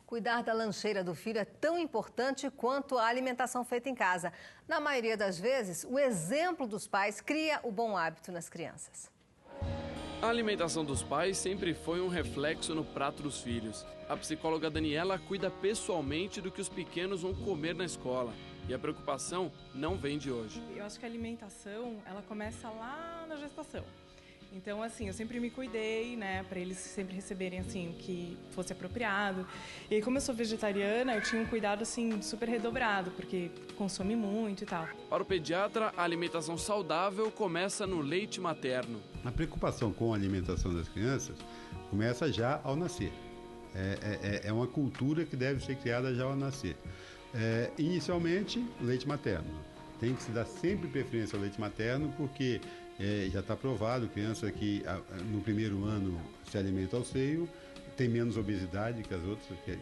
Cuidar da lancheira do filho é tão importante quanto a alimentação feita em casa. Na maioria das vezes, o exemplo dos pais cria o bom hábito nas crianças. A alimentação dos pais sempre foi um reflexo no prato dos filhos. A psicóloga Daniela cuida pessoalmente do que os pequenos vão comer na escola. E a preocupação não vem de hoje. Eu acho que a alimentação, ela começa lá na gestação. Então, assim, eu sempre me cuidei, né, para eles sempre receberem, assim, o que fosse apropriado. E aí, como eu sou vegetariana, eu tinha um cuidado, assim, super redobrado, porque consome muito e tal. Para o pediatra, a alimentação saudável começa no leite materno. A preocupação com a alimentação das crianças começa já ao nascer. É uma cultura que deve ser criada já ao nascer. Inicialmente, leite materno. Tem que se dar sempre preferência ao leite materno, porque já está provado, criança que no primeiro ano se alimenta ao seio tem menos obesidade que as outras que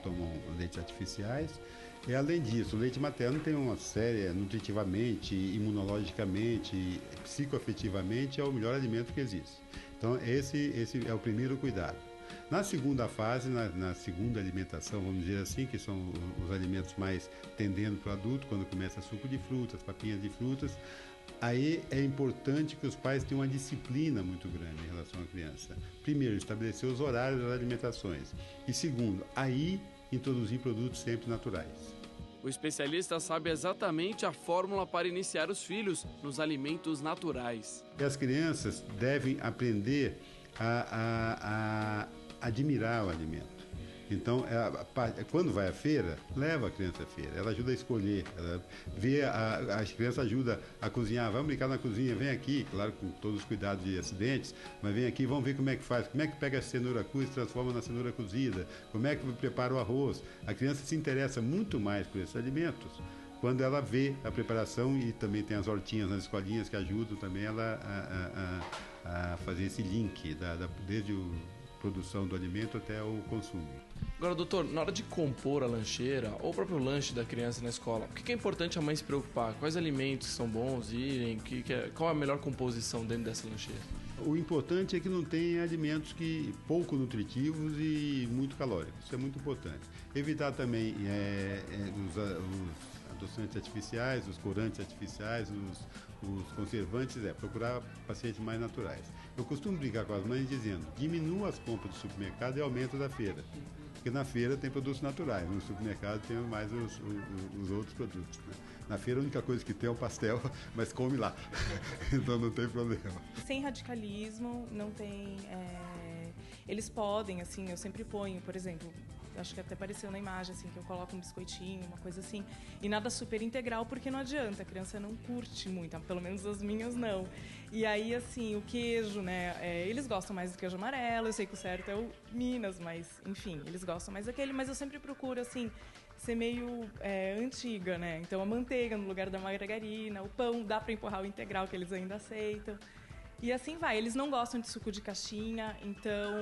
tomam leites artificiais. E além disso, o leite materno tem uma série, nutritivamente, imunologicamente, psicoafetivamente, é o melhor alimento que existe. Então esse é o primeiro cuidado. Na segunda fase, na segunda alimentação, vamos dizer assim, que são os alimentos mais tendendo para o adulto, quando começa suco de frutas, papinhas de frutas, aí é importante que os pais tenham uma disciplina muito grande em relação à criança. Primeiro, estabelecer os horários das alimentações. E segundo, aí introduzir produtos sempre naturais. O especialista sabe exatamente a fórmula para iniciar os filhos nos alimentos naturais. E as crianças devem aprender a admirar o alimento. Então, quando vai à feira, leva a criança à feira. Ela ajuda a escolher, ela vê a criança ajuda a cozinhar. Vamos brincar na cozinha, vem aqui, claro, com todos os cuidados de acidentes, mas vem aqui, vamos ver como é que faz. Como é que pega a cenoura crua e se transforma na cenoura cozida? Como é que prepara o arroz? A criança se interessa muito mais por esses alimentos quando ela vê a preparação, e também tem as hortinhas nas escolinhas que ajudam também ela a fazer esse link, desde a produção do alimento até o consumo. Agora, doutor, na hora de compor a lancheira ou o próprio lanche da criança na escola, o que é importante a mãe se preocupar? Quais alimentos são bons irem? Qual a melhor composição dentro dessa lancheira? O importante é que não tenha alimentos pouco nutritivos e muito calóricos. Isso é muito importante. Evitar também os adoçantes artificiais, os corantes artificiais, os conservantes, procurar pacientes mais naturais. Eu costumo brincar com as mães dizendo, diminua as compras do supermercado e aumenta da feira. Porque na feira tem produtos naturais, no supermercado tem mais os outros produtos. Né? Na feira a única coisa que tem é o pastel, mas come lá, então não tem problema. Sem radicalismo, não tem... Eles podem, assim, eu sempre ponho, por exemplo, acho que até apareceu na imagem, assim, que eu coloco um biscoitinho, uma coisa assim, e nada super integral, porque não adianta, a criança não curte muito, pelo menos as minhas não. E aí, assim, o queijo, né, eles gostam mais do queijo amarelo, eu sei que o certo é o Minas, mas, enfim, eles gostam mais daquele, mas eu sempre procuro, assim, ser meio antiga, né, então a manteiga no lugar da margarina, o pão dá para empurrar o integral, que eles ainda aceitam. E assim vai, eles não gostam de suco de caixinha, então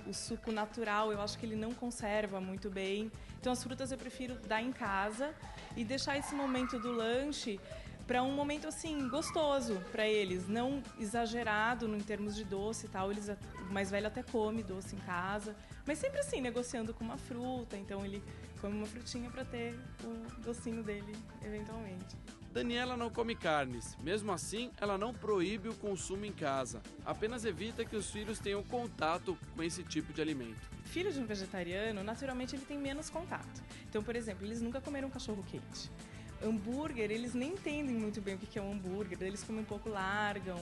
o suco natural eu acho que ele não conserva muito bem. Então as frutas eu prefiro dar em casa e deixar esse momento do lanche para um momento assim gostoso para eles, não exagerado em termos de doce e tal. O mais velho até come doce em casa, mas sempre assim, negociando com uma fruta, então ele come uma frutinha para ter o docinho dele eventualmente. Daniela não come carnes. Mesmo assim, ela não proíbe o consumo em casa. Apenas evita que os filhos tenham contato com esse tipo de alimento. Filho de um vegetariano, naturalmente, ele tem menos contato. Então, por exemplo, eles nunca comeram cachorro quente. Hambúrguer, eles nem entendem muito bem o que é um hambúrguer. Eles comem um pouco, largam.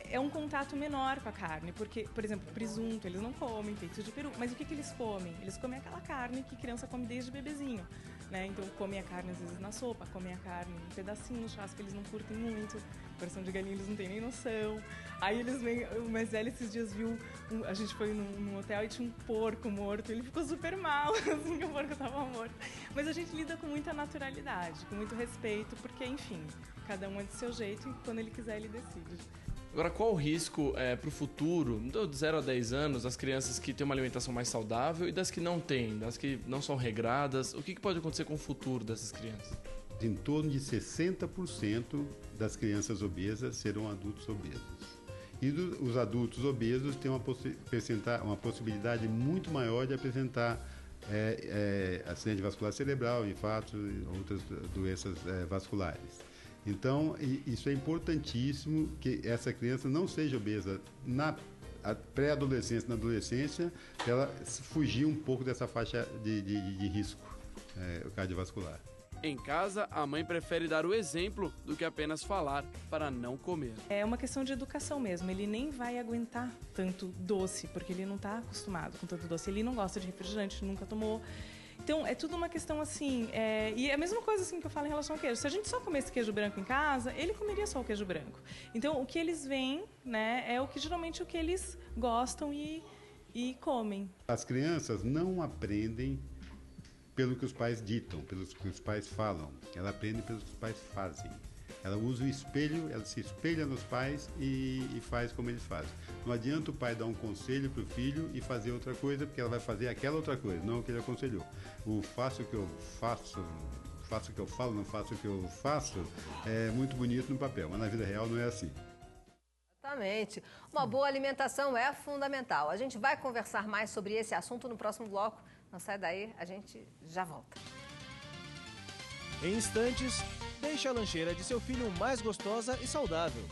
É um contato menor com a carne, porque, por exemplo, presunto, eles não comem, peito de peru, mas o que eles comem? Eles comem aquela carne que criança come desde bebezinho, né? Então comem a carne às vezes na sopa, comem a carne em pedacinho, no churrasco eles não curtem muito, coração de galinha eles não têm nem noção. Aí eles vêm, o mais velho esses dias viu, a gente foi num hotel e tinha um porco morto, ele ficou super mal, assim, que o porco tava morto. Mas a gente lida com muita naturalidade, com muito respeito, porque, enfim, cada um é do seu jeito e quando ele quiser ele decide. Agora, qual o risco para o futuro, de 0 a 10 anos, das crianças que têm uma alimentação mais saudável e das que não têm, das que não são regradas? O que pode acontecer com o futuro dessas crianças? Em torno de 60% das crianças obesas serão adultos obesos. E os adultos obesos têm uma possibilidade muito maior de apresentar acidente vascular cerebral, infarto e outras doenças vasculares. Então, isso é importantíssimo, que essa criança não seja obesa na pré-adolescência, na adolescência, ela fugir um pouco dessa faixa de risco cardiovascular. Em casa, a mãe prefere dar o exemplo do que apenas falar para não comer. É uma questão de educação mesmo. Ele nem vai aguentar tanto doce, porque ele não está acostumado com tanto doce. Ele não gosta de refrigerante, nunca tomou. Então, é tudo uma questão assim... E é a mesma coisa assim, que eu falo em relação ao queijo. Se a gente só comesse queijo branco em casa, ele comeria só o queijo branco. Então, o que eles veem, né, é geralmente o que eles gostam e comem. As crianças não aprendem pelo que os pais ditam, pelo que os pais falam. Ela aprende pelo que os pais fazem. Ela usa o espelho, ela se espelha nos pais e faz como eles fazem. Não adianta o pai dar um conselho para o filho e fazer outra coisa, porque ela vai fazer aquela outra coisa, não o que ele aconselhou. O faço o que eu faço, faço o que eu falo, não faço o que eu faço, é muito bonito no papel, mas na vida real não é assim. Exatamente. Uma boa alimentação é fundamental. A gente vai conversar mais sobre esse assunto no próximo bloco. Não sai daí, a gente já volta. Em instantes, deixe a lancheira de seu filho mais gostosa e saudável.